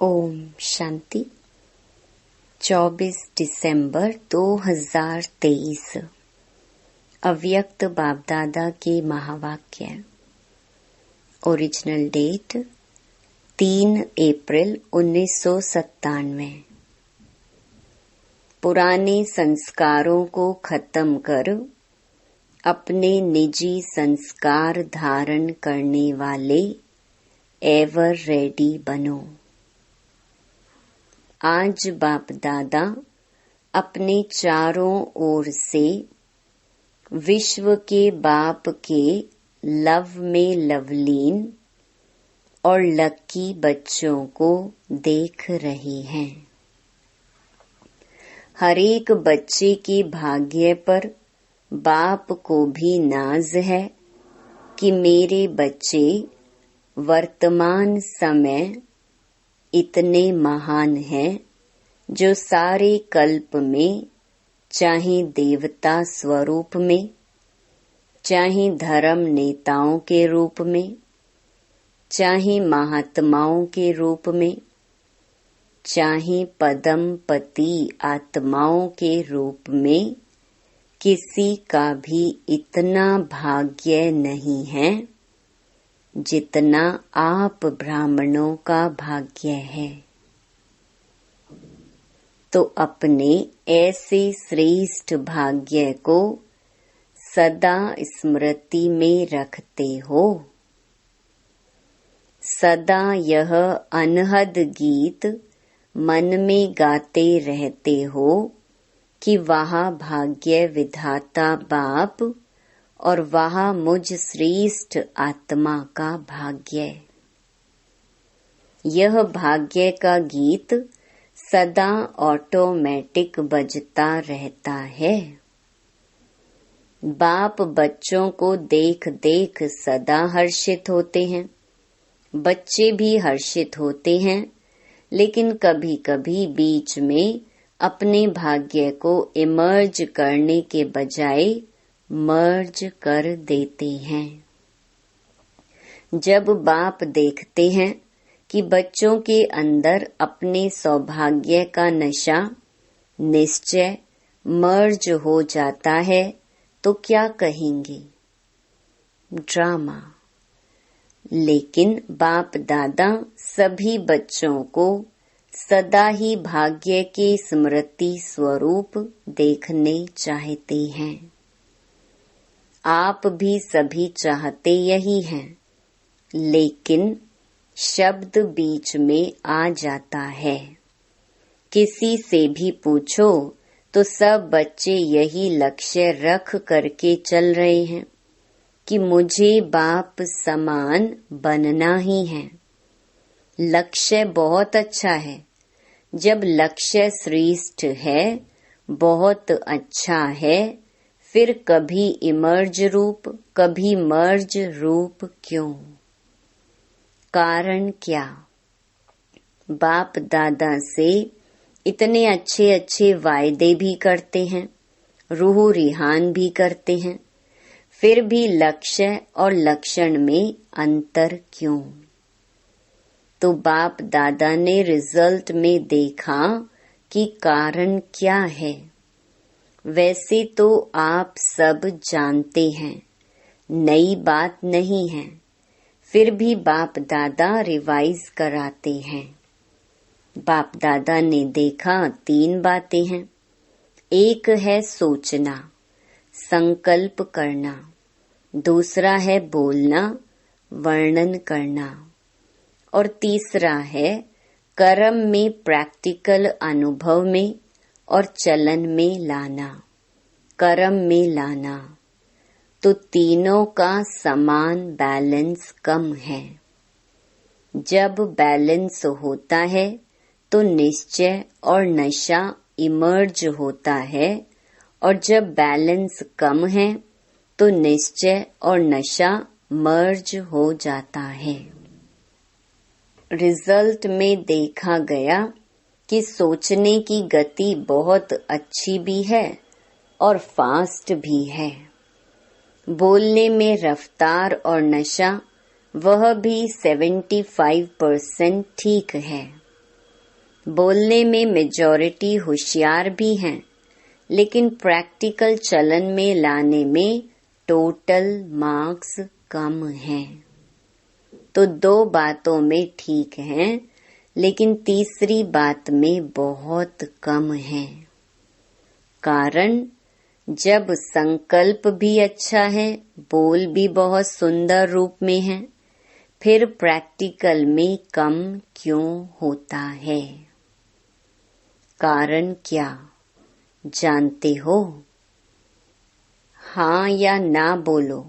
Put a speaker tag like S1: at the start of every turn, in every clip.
S1: ओम शांति। 24 दिसंबर 2023 अव्यक्त बापदादा के महावाक्य। ओरिजिनल डेट 3 अप्रैल 1997। पुराने संस्कारों को खत्म कर अपने निजी संस्कार धारण करने वाले एवर रेडी बनो। आज बाप दादा अपने चारों ओर से विश्व के बाप के लव में लवलीन और लकी बच्चों को देख रहे हैं। हर एक बच्चे के भाग्य पर बाप को भी नाज है कि मेरे बच्चे वर्तमान समय इतने महान हैं जो सारे कल्प में, चाहे देवता स्वरूप में, चाहे धर्म नेताओं के रूप में, चाहे महात्माओं के रूप में, चाहे पदम पति आत्माओं के रूप में, किसी का भी इतना भाग्य नहीं है जितना आप ब्राह्मणों का भाग्य है। तो अपने ऐसे श्रेष्ठ भाग्य को सदा स्मृति में रखते हो। सदा यह अनहद गीत मन में गाते रहते हो कि वहाँ भाग्य विधाता बाप और वहाँ मुझ श्रेष्ठ आत्मा का भाग्य। यह भाग्य का गीत सदा ऑटोमेटिक बजता रहता है। बाप बच्चों को देख देख सदा हर्षित होते हैं। बच्चे भी हर्षित होते हैं, लेकिन कभी कभी बीच में अपने भाग्य को इमर्ज करने के बजाय मर्ज कर देते हैं। जब बाप देखते हैं कि बच्चों के अंदर अपने सौभाग्य का नशा निश्चय मर्ज हो जाता है, तो क्या कहेंगे? ड्रामा। लेकिन बाप दादा सभी बच्चों को सदा ही भाग्य के स्मृति स्वरूप देखने चाहते हैं। आप भी सभी चाहते यही हैं, लेकिन शब्द बीच में आ जाता है। किसी से भी पूछो तो सब बच्चे यही लक्ष्य रख करके चल रहे हैं कि मुझे बाप समान बनना ही है। लक्ष्य बहुत अच्छा है। जब लक्ष्य श्रेष्ठ है, बहुत अच्छा है, फिर कभी इमर्ज रूप, कभी मर्ज रूप क्यों? कारण क्या? बाप दादा से इतने अच्छे अच्छे वायदे भी करते हैं, रूह रिहान भी करते हैं, फिर भी लक्ष्य और लक्षण में अंतर क्यों? तो बाप दादा ने रिजल्ट में देखा कि कारण क्या है। वैसे तो आप सब जानते हैं, नई बात नहीं है, फिर भी बाप दादा रिवाइज कराते हैं। बाप दादा ने देखा 3 बातें हैं। एक है सोचना, संकल्प करना, दूसरा है बोलना, वर्णन करना, और तीसरा है कर्म में, प्रैक्टिकल अनुभव में और चलन में लाना, कर्म में लाना। तो तीनों का समान बैलेंस कम है। जब बैलेंस होता है तो निश्चय और नशा इमर्ज होता है, और जब बैलेंस कम है तो निश्चय और नशा मर्ज हो जाता है। रिजल्ट में देखा गया कि सोचने की गति बहुत अच्छी भी है और फास्ट भी है। बोलने में रफ्तार और नशा वह भी 75% ठीक है। बोलने में मेजॉरिटी होशियार भी हैं, लेकिन प्रैक्टिकल चलन में लाने में टोटल मार्क्स कम हैं। तो 2 बातों में ठीक हैं, लेकिन तीसरी बात में बहुत कम है। कारण जब संकल्प भी अच्छा है, बोल भी बहुत सुंदर रूप में है, फिर प्रैक्टिकल में कम क्यों होता है? कारण क्या जानते हो? हाँ या ना बोलो।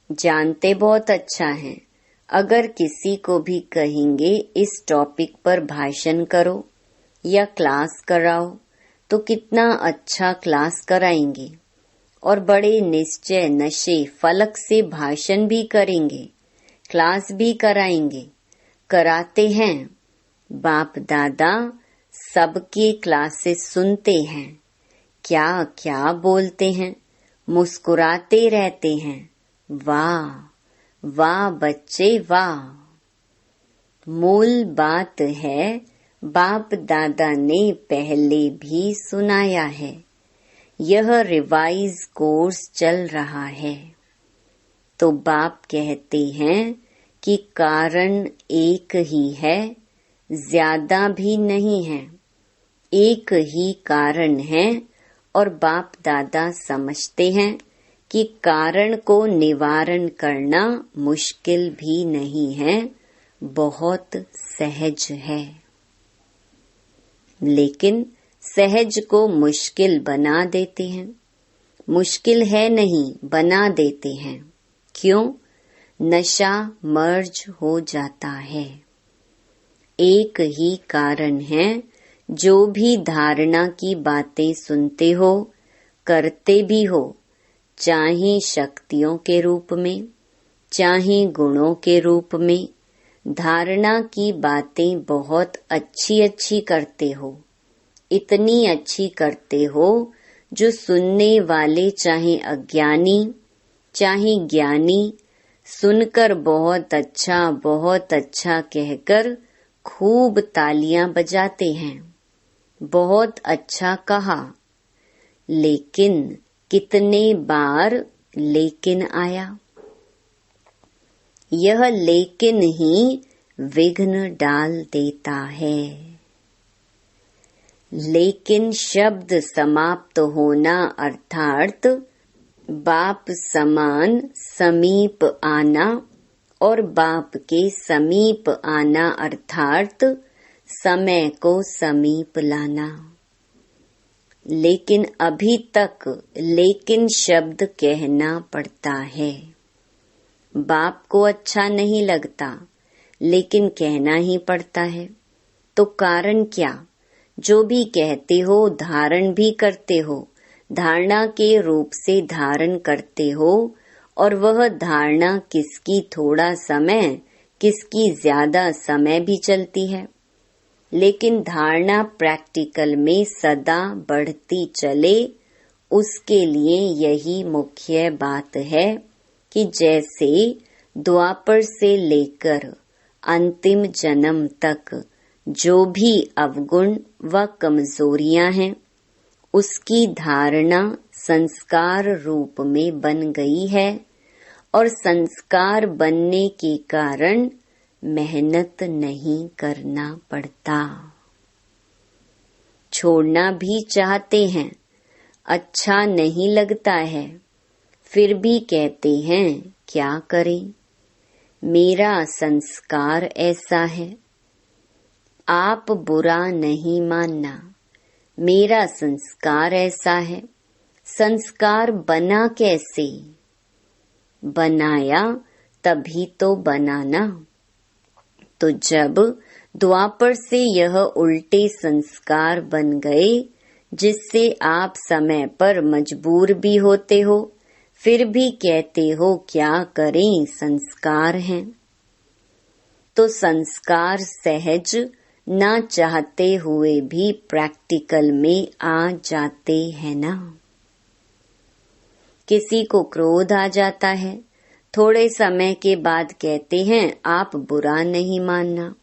S1: जानते बहुत अच्छा है। अगर किसी को भी कहेंगे इस टॉपिक पर भाषण करो या क्लास कराओ, तो कितना अच्छा क्लास कराएंगे और बड़े निश्चय नशे फलक से भाषण भी करेंगे, क्लास भी कराएंगे, कराते हैं। बाप दादा सबके क्लासेस सुनते हैं, क्या क्या बोलते हैं, मुस्कुराते रहते हैं। वाह वाह बच्चे वाह। मूल बात है, बाप दादा ने पहले भी सुनाया है। यह रिवाइज कोर्स चल रहा है। तो बाप कहते हैं कि कारण एक ही है, ज्यादा भी नहीं है। एक ही कारण है और बाप दादा समझते हैं कि कारण को निवारण करना मुश्किल भी नहीं है, बहुत सहज है। लेकिन सहज को मुश्किल बना देते हैं। मुश्किल है नहीं, बना देते हैं। क्यों? नशा मर्ज हो जाता है। एक ही कारण है, जो भी धारणा की बातें सुनते हो, करते भी हो, चाहे शक्तियों के रूप में, चाहे गुणों के रूप में, धारणा की बातें बहुत अच्छी अच्छी करते हो, इतनी अच्छी करते हो जो सुनने वाले चाहे अज्ञानी चाहे ज्ञानी सुनकर बहुत अच्छा कहकर खूब तालियां बजाते हैं। बहुत अच्छा कहा, लेकिन कितने बार लेकिन आया? यह लेकिन ही विघ्न डाल देता है। लेकिन शब्द समाप्त होना अर्थात बाप समान समीप आना और बाप के समीप आना अर्थात समय को समीप लाना। लेकिन अभी तक लेकिन शब्द कहना पड़ता है। बाप को अच्छा नहीं लगता, लेकिन कहना ही पड़ता है। तो कारण क्या? जो भी कहते हो धारण भी करते हो, धारणा के रूप से धारण करते हो, और वह धारणा किसकी थोड़ा समय, किसकी ज्यादा समय भी चलती है। लेकिन धारणा प्रैक्टिकल में सदा बढ़ती चले, उसके लिए यही मुख्य बात है कि जैसे द्वापर से लेकर अंतिम जन्म तक जो भी अवगुण व कमजोरियां हैं, उसकी धारणा संस्कार रूप में बन गई है और संस्कार बनने के कारण मेहनत नहीं करना पड़ता। छोड़ना भी चाहते हैं, अच्छा नहीं लगता है, फिर भी कहते हैं क्या करें, मेरा संस्कार ऐसा है। आप बुरा नहीं मानना, मेरा संस्कार ऐसा है। संस्कार बना कैसे? बनाया तभी तो बनाना। तो जब द्वापर से यह उल्टे संस्कार बन गए, जिससे आप समय पर मजबूर भी होते हो, फिर भी कहते हो क्या करें, संस्कार हैं। तो संस्कार सहज ना चाहते हुए भी प्रैक्टिकल में आ जाते हैं ना। किसी को क्रोध आ जाता है, थोड़े समय के बाद कहते हैं आप बुरा नहीं मानना,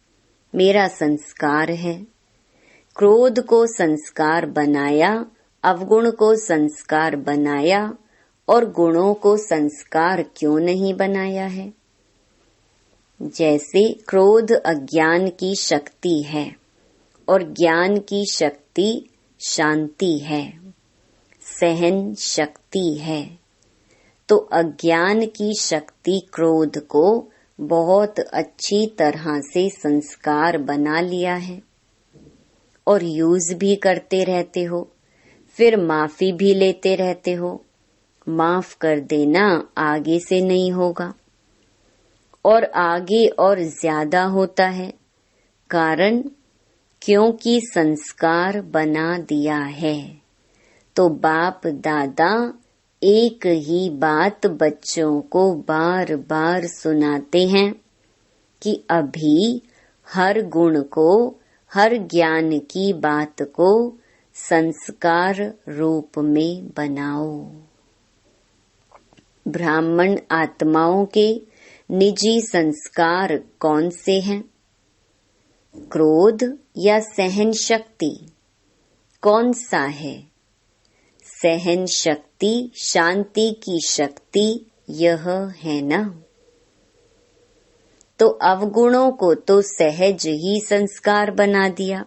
S1: मेरा संस्कार है। क्रोध को संस्कार बनाया, अवगुण को संस्कार बनाया और गुणों को संस्कार क्यों नहीं बनाया है? जैसे क्रोध अज्ञान की शक्ति है और ज्ञान की शक्ति शांति है, सहन शक्ति है, तो अज्ञान की शक्ति क्रोध को बहुत अच्छी तरह से संस्कार बना लिया है और यूज भी करते रहते हो, फिर माफी भी लेते रहते हो। माफ कर देना आगे से नहीं होगा और आगे और ज्यादा होता है, कारण क्योंकि संस्कार बना दिया है। तो बाप दादा एक ही बात बच्चों को बार बार सुनाते हैं कि अभी हर गुण को, हर ज्ञान की बात को संस्कार रूप में बनाओ। ब्राह्मण आत्माओं के निजी संस्कार कौन से हैं? क्रोध या सहन शक्ति? कौन सा है? सहन शक्ति, शांति की शक्ति यह है ना। तो अवगुणों को तो सहज ही संस्कार बना दिया,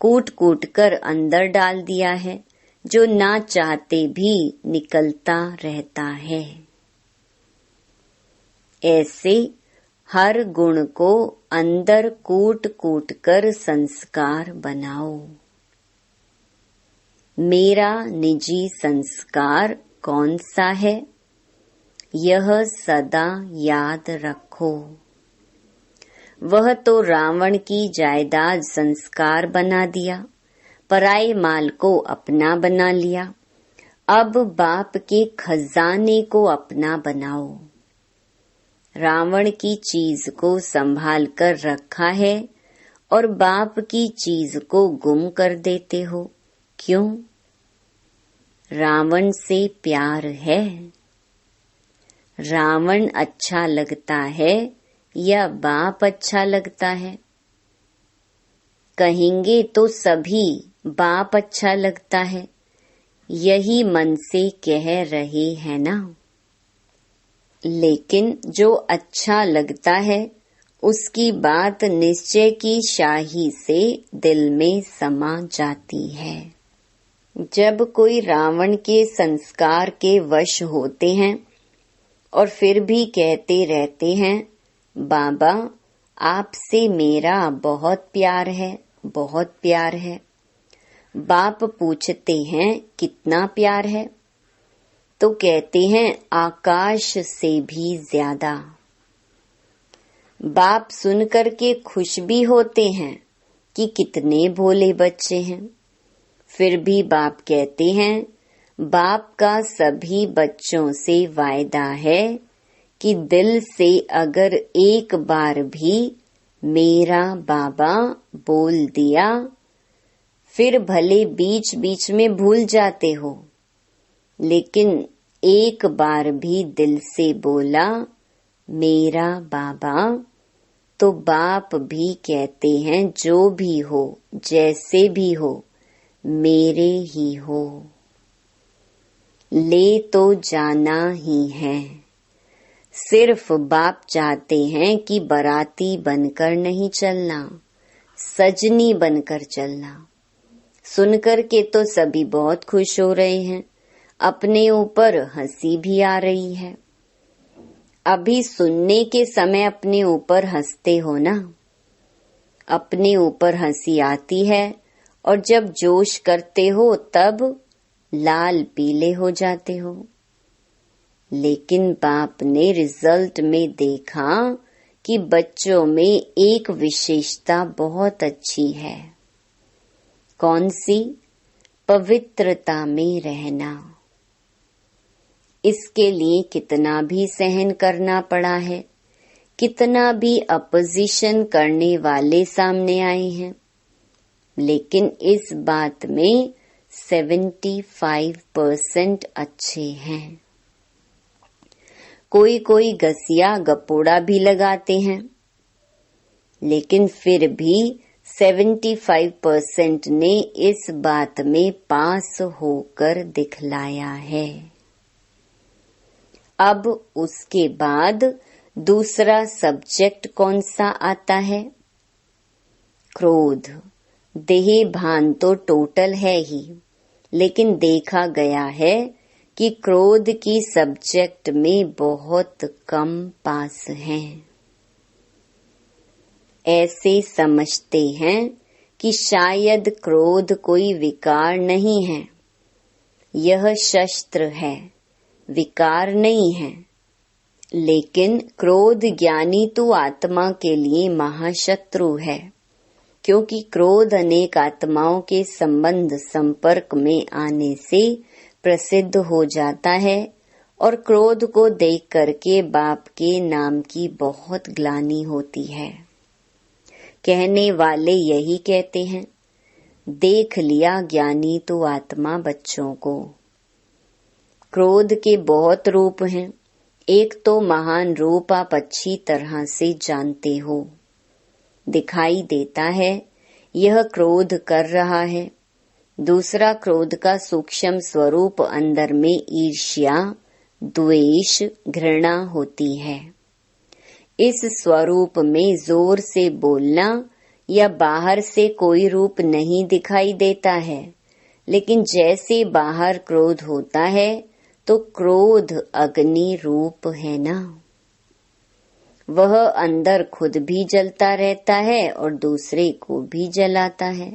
S1: कूट कूट कर अंदर डाल दिया है, जो ना चाहते भी निकलता रहता है। ऐसे हर गुण को अंदर कूट कूट कर संस्कार बनाओ। मेरा निजी संस्कार कौन सा है? यह सदा याद रखो। वह तो रावण की जायदाद संस्कार बना दिया, पराये माल को अपना बना लिया। अब बाप के खजाने को अपना बनाओ। रावण की चीज को संभाल कर रखा है और बाप की चीज को गुम कर देते हो, क्यों? रावण से प्यार है। रावण अच्छा लगता है या बाप अच्छा लगता है? कहेंगे तो सभी बाप अच्छा लगता है, यही मन से कह रहे हैं ना। लेकिन जो अच्छा लगता है उसकी बात निश्चय की शाही से दिल में समा जाती है। जब कोई रावण के संस्कार के वश होते हैं और फिर भी कहते रहते हैं, बाबा आपसे मेरा बहुत प्यार है, बहुत प्यार है। बाप पूछते हैं कितना प्यार है, तो कहते हैं आकाश से भी ज्यादा। बाप सुनकर के खुश भी होते हैं कि कितने भोले बच्चे हैं। फिर भी बाप कहते हैं, बाप का सभी बच्चों से वायदा है कि दिल से अगर एक बार भी मेरा बाबा बोल दिया, फिर भले बीच बीच में भूल जाते हो, लेकिन एक बार भी दिल से बोला मेरा बाबा, तो बाप भी कहते हैं जो भी हो, जैसे भी हो, मेरे ही हो। ले तो जाना ही है। सिर्फ बाप चाहते हैं कि बाराती बनकर नहीं चलना, सजनी बनकर चलना। सुनकर के तो सभी बहुत खुश हो रहे हैं, अपने ऊपर हंसी भी आ रही है। अभी सुनने के समय अपने ऊपर हंसते हो ना, अपने ऊपर हंसी आती है और जब जोश करते हो तब लाल पीले हो जाते हो। लेकिन बाप ने रिजल्ट में देखा कि बच्चों में एक विशेषता बहुत अच्छी है। कौन सी? पवित्रता में रहना। इसके लिए कितना भी सहन करना पड़ा है, कितना भी अपोजिशन करने वाले सामने आए हैं, लेकिन इस बात में 75% अच्छे हैं। कोई कोई घसिया गपोड़ा भी लगाते हैं, लेकिन फिर भी 75% ने इस बात में पास होकर दिखलाया है। अब उसके बाद दूसरा सब्जेक्ट कौन सा आता है? क्रोध। देह भान तो टोटल है ही, लेकिन देखा गया है कि क्रोध की सब्जेक्ट में बहुत कम पास हैं। ऐसे समझते हैं कि शायद क्रोध कोई विकार नहीं है, यह शस्त्र है, विकार नहीं है। लेकिन क्रोध ज्ञानी तो आत्मा के लिए महाशत्रु है, क्योंकि क्रोध अनेक आत्माओं के संबंध संपर्क में आने से प्रसिद्ध हो जाता है और क्रोध को देख करके बाप के नाम की बहुत ग्लानि होती है। कहने वाले यही कहते हैं, देख लिया ज्ञानी तो आत्मा बच्चों को। क्रोध के बहुत रूप हैं। एक तो महान रूप आप अच्छी तरह से जानते हो, दिखाई देता है यह क्रोध कर रहा है। दूसरा क्रोध का सूक्ष्म स्वरूप अंदर में ईर्ष्या, द्वेष, घृणा होती है। इस स्वरूप में जोर से बोलना या बाहर से कोई रूप नहीं दिखाई देता है, लेकिन जैसे बाहर क्रोध होता है तो क्रोध अग्नि रूप है ना, वह अंदर खुद भी जलता रहता है और दूसरे को भी जलाता है।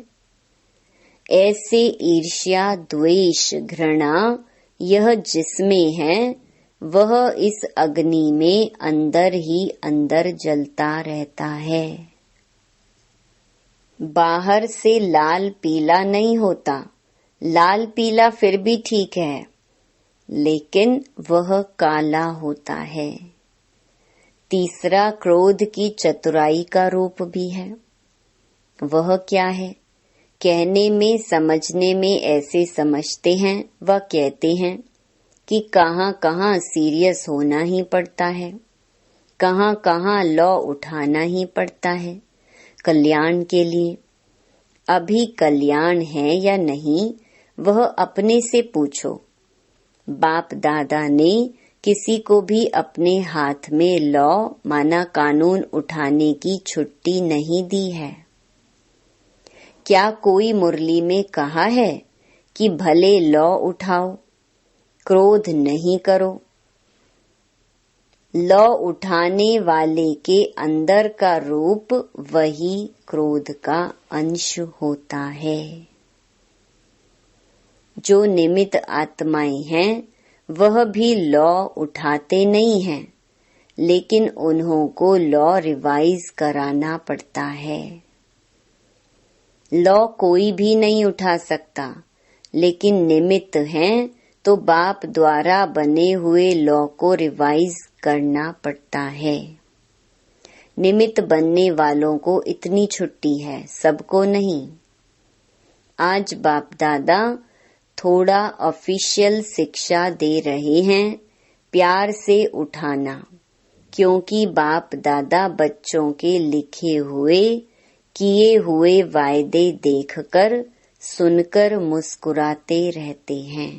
S1: ऐसे ईर्ष्या, द्वेष, घृणा यह जिसमें है वह इस अग्नि में अंदर ही अंदर जलता रहता है। बाहर से लाल पीला नहीं होता, लाल पीला फिर भी ठीक है, लेकिन वह काला होता है। तीसरा क्रोध की चतुराई का रूप भी है। वह क्या है? कहने में समझने में ऐसे समझते हैं व कहते हैं कि कहाँ कहाँ सीरियस होना ही पड़ता है, कहाँ कहाँ लॉ उठाना ही पड़ता है कल्याण के लिए। अभी कल्याण है या नहीं वह अपने से पूछो। बाप दादा ने किसी को भी अपने हाथ में लॉ माना कानून उठाने की छुट्टी नहीं दी है। क्या कोई मुरली में कहा है कि भले लॉ उठाओ, क्रोध नहीं करो? लॉ उठाने वाले के अंदर का रूप वही क्रोध का अंश होता है। जो निमित्त आत्माएं हैं वह भी लॉ उठाते नहीं हैं, लेकिन उन्हों को लॉ रिवाइज कराना पड़ता है। लॉ कोई भी नहीं उठा सकता, लेकिन निमित्त हैं तो बाप द्वारा बने हुए लॉ को रिवाइज करना पड़ता है। निमित्त बनने वालों को इतनी छुट्टी है, सबको नहीं। आज बाप दादा थोड़ा ऑफिशियल शिक्षा दे रहे हैं, प्यार से उठाना, क्योंकि बाप दादा बच्चों के लिखे हुए किए हुए वायदे देखकर सुनकर मुस्कुराते रहते हैं।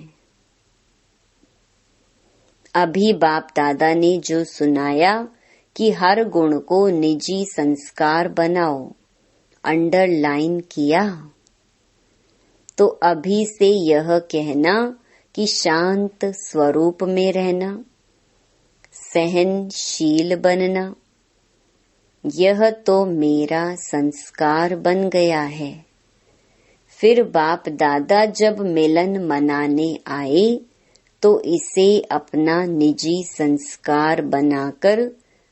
S1: अभी बाप दादा ने जो सुनाया कि हर गुण को निजी संस्कार बनाओ, अंडरलाइन किया, तो अभी से यह कहना कि शांत स्वरूप में रहना, सहनशील बनना, यह तो मेरा संस्कार बन गया है। फिर बाप दादा जब मिलन मनाने आए तो इसे अपना निजी संस्कार बनाकर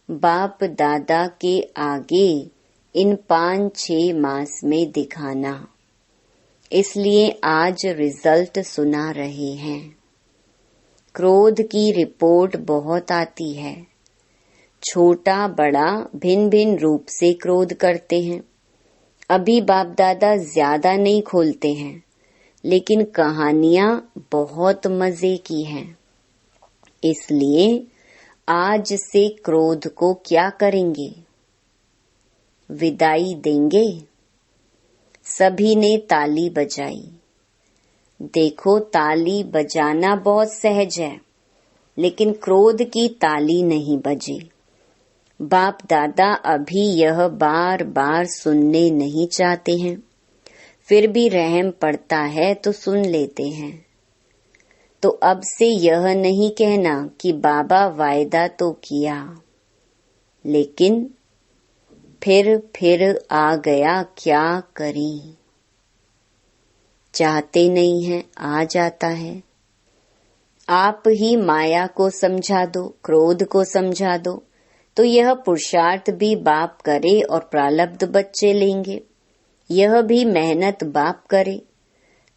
S1: बाप दादा के आगे इन 5-6 मास में दिखाना। इसलिए आज रिजल्ट सुना रहे हैं। क्रोध की रिपोर्ट बहुत आती है। छोटा बड़ा भिन्न भिन्न रूप से क्रोध करते हैं। अभी बाप दादा ज्यादा नहीं खोलते हैं, लेकिन कहानियां बहुत मजे की हैं। इसलिए आज से क्रोध को क्या करेंगे? विदाई देंगे। सभी ने ताली बजाई। देखो, ताली बजाना बहुत सहज है, लेकिन क्रोध की ताली नहीं बजी। बाप दादा अभी यह बार बार सुनने नहीं चाहते हैं, फिर भी रहम पड़ता है तो सुन लेते हैं। तो अब से यह नहीं कहना कि बाबा वायदा तो किया, लेकिन फिर आ गया, क्या करें। चाहते नहीं हैं, आ जाता है। आप ही माया को समझा दो, क्रोध को समझा दो, तो यह पुरुषार्थ भी बाप करे और प्रारब्ध बच्चे लेंगे। यह भी मेहनत बाप करे।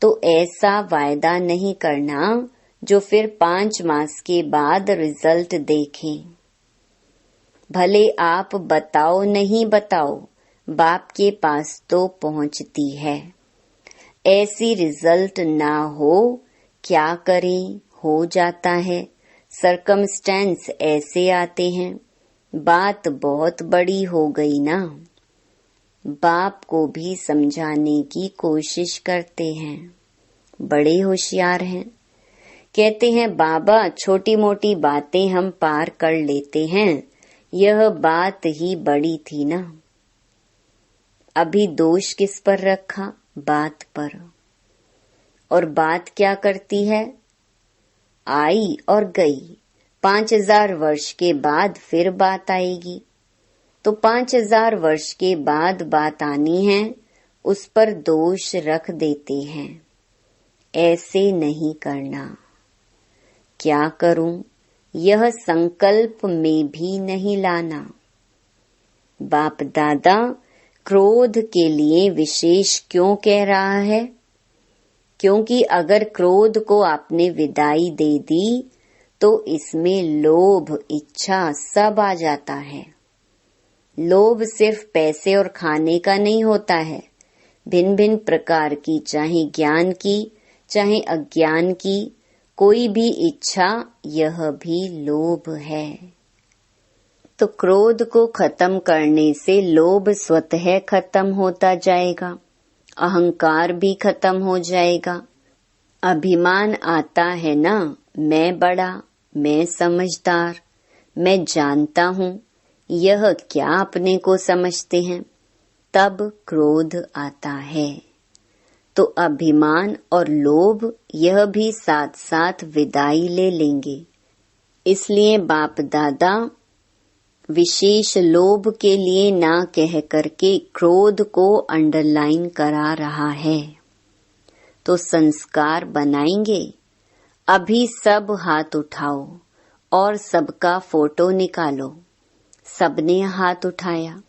S1: तो ऐसा वायदा नहीं करना जो फिर 5 मास के बाद रिजल्ट देखें। भले आप बताओ नहीं बताओ, बाप के पास तो पहुंचती है। ऐसी रिजल्ट ना हो, क्या करें, हो जाता है। सर्कमस्टेंस ऐसे आते हैं। बात बहुत बड़ी हो गई ना। बाप को भी समझाने की कोशिश करते हैं। बड़े होशियार हैं। कहते हैं बाबा छोटी मोटी बातें हम पार कर लेते हैं, यह बात ही बड़ी थी ना। अभी दोष किस पर रखा? बात पर। और बात क्या करती है? आई और गई। 5000 वर्ष के बाद फिर बात आएगी। तो 5000 वर्ष के बाद बात आनी है, उस पर दोष रख देते हैं। ऐसे नहीं करना। क्या करूं? यह संकल्प में भी नहीं लाना। बाप दादा क्रोध के लिए विशेष क्यों कह रहा है? क्योंकि अगर क्रोध को आपने विदाई दे दी तो इसमें लोभ, इच्छा सब आ जाता है। लोभ सिर्फ पैसे और खाने का नहीं होता है। भिन्न भिन्न प्रकार की, चाहे ज्ञान की चाहे अज्ञान की, कोई भी इच्छा, यह भी लोभ है। तो क्रोध को खत्म करने से लोभ स्वतः खत्म होता जाएगा, अहंकार भी खत्म हो जाएगा। अभिमान आता है ना, मैं बड़ा, मैं समझदार, मैं जानता हूँ, यह क्या अपने को समझते हैं, तब क्रोध आता है। तो अभिमान और लोभ यह भी साथ साथ विदाई ले लेंगे। इसलिए बाप दादा विशेष लोभ के लिए ना कह करके क्रोध को अंडरलाइन करा रहा है। तो संस्कार बनाएंगे। अभी सब हाथ उठाओ और सबका फोटो निकालो। सबने हाथ उठाया।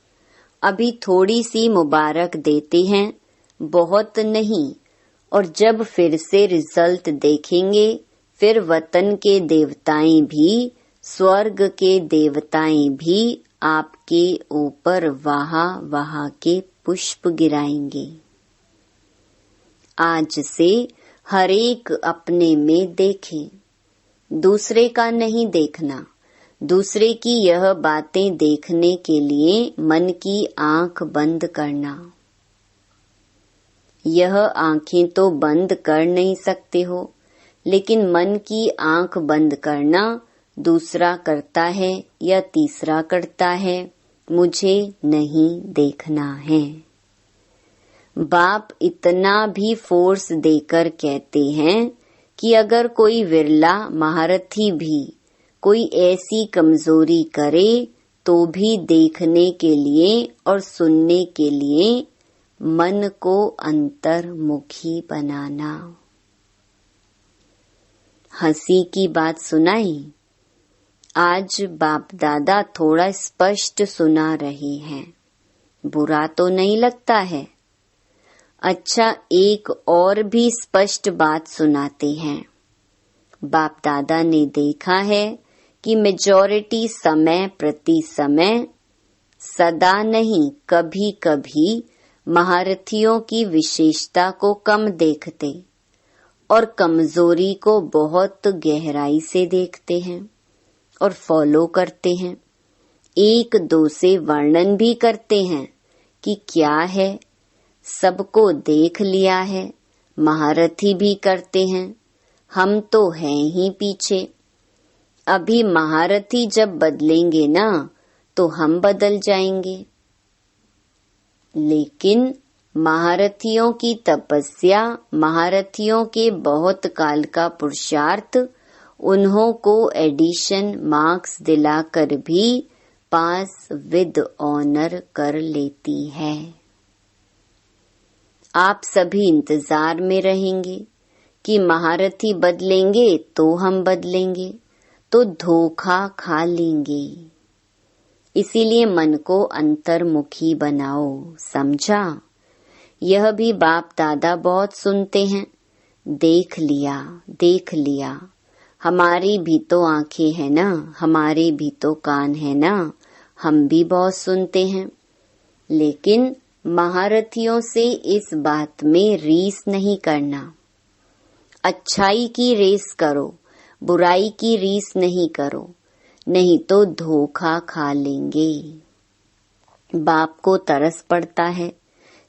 S1: अभी थोड़ी सी मुबारक देते हैं, बहुत नहीं। और जब फिर से रिजल्ट देखेंगे, फिर वतन के देवताएं भी, स्वर्ग के देवताएं भी आपके ऊपर वहा वहा के पुष्प गिराएंगे। आज से हर एक अपने में देखें, दूसरे का नहीं देखना। दूसरे की यह बातें देखने के लिए मन की आंख बंद करना। यह आंखें तो बंद कर नहीं सकते हो, लेकिन मन की आंख बंद करना, दूसरा करता है या तीसरा करता है, मुझे नहीं देखना है। बाप इतना भी फोर्स देकर कहते हैं कि अगर कोई विरला महारथी भी कोई ऐसी कमजोरी करे तो भी देखने के लिए और सुनने के लिए मन को अंतर्मुखी बनाना। हंसी की बात सुनाई। आज बाप दादा थोड़ा स्पष्ट सुना रहे हैं। बुरा तो नहीं लगता है। अच्छा, एक और भी स्पष्ट बात सुनाते हैं। बाप दादा ने देखा है कि मेजॉरिटी समय प्रति समय, सदा नहीं, कभी कभी महारथियों की विशेषता को कम देखते और कमजोरी को बहुत गहराई से देखते हैं और फॉलो करते हैं। एक दो से वर्णन भी करते हैं कि क्या है, सबको देख लिया है, महारथी भी करते हैं, हम तो हैं ही पीछे। अभी महारथी जब बदलेंगे ना तो हम बदल जाएंगे। लेकिन महारथियों की तपस्या, महारथियों के बहुत काल का पुरुषार्थ उन्हों को एडिशन मार्क्स दिलाकर भी पास विद ऑनर कर लेती है। आप सभी इंतजार में रहेंगे कि महारथी बदलेंगे तो हम बदलेंगे, तो धोखा खा लेंगे। इसीलिए मन को अंतर्मुखी बनाओ, समझा? यह भी बाप दादा बहुत सुनते हैं। देख लिया, देख लिया, हमारी भी तो आंखें हैं ना, हमारे भी तो कान है ना, हम भी बहुत सुनते हैं। लेकिन महारथियों से इस बात में रीस नहीं करना। अच्छाई की रेस करो, बुराई की रीस नहीं करो, नहीं तो धोखा खा लेंगे। बाप को तरस पड़ता है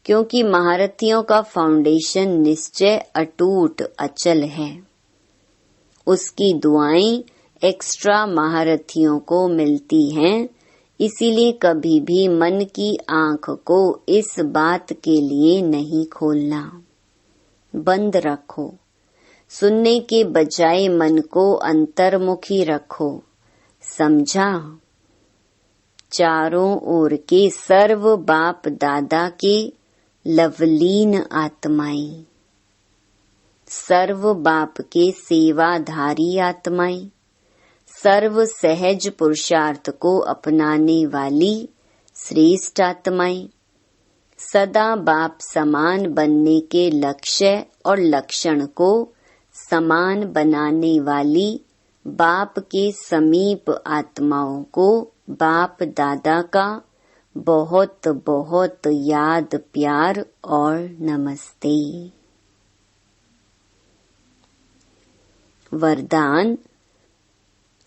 S1: क्योंकि महारथियों का फाउंडेशन निश्चय अटूट अचल है। उसकी दुआएं एक्स्ट्रा महारथियों को मिलती हैं, इसीलिए कभी भी मन की आंख को इस बात के लिए नहीं खोलना, बंद रखो। सुनने के बजाय मन को अंतर्मुखी रखो, समझा? चारों ओर के सर्व बाप दादा के लवलीन आत्माएं, सर्व बाप के सेवाधारी आत्माएं, सर्व सहज पुरुषार्थ को अपनाने वाली श्रेष्ठ आत्माएं, सदा बाप समान बनने के लक्ष्य और लक्षण को समान बनाने वाली बाप के समीप आत्माओं को बाप दादा का बहुत बहुत याद, प्यार और नमस्ते। वरदान: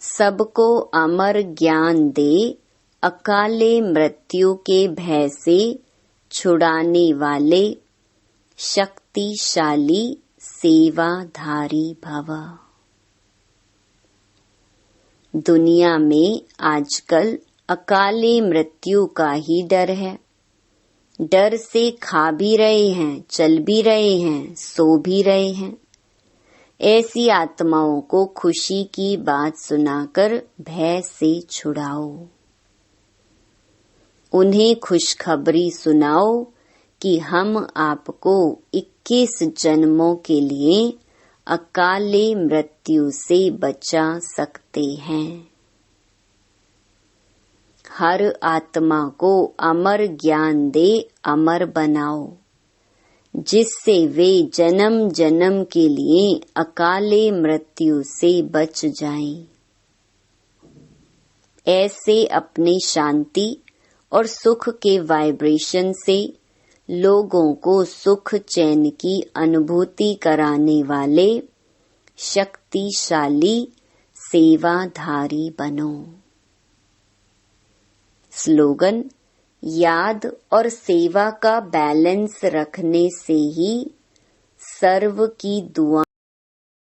S1: सबको अमर ज्ञान दे, अकाले मृत्यु के भय से छुड़ाने वाले शक्तिशाली सेवाधारी भव। दुनिया में आजकल अकाले मृत्यु का ही डर है। डर से खा भी रहे हैं, चल भी रहे हैं, सो भी रहे हैं। ऐसी आत्माओं को खुशी की बात सुनाकर भय से छुड़ाओ। उन्हें खुशखबरी सुनाओ कि हम आपको 21 जन्मों के लिए अकाले मृत्यु से बचा सकते हैं। हर आत्मा को अमर ज्ञान दे, अमर बनाओ, जिससे वे जन्म जन्म के लिए अकाले मृत्यु से बच जाएं। ऐसे अपनी शांति और सुख के वाइब्रेशन से लोगों को सुख चैन की अनुभूति कराने वाले शक्तिशाली सेवाधारी बनो। स्लोगन: याद और सेवा का बैलेंस रखने से ही सर्व की दुआ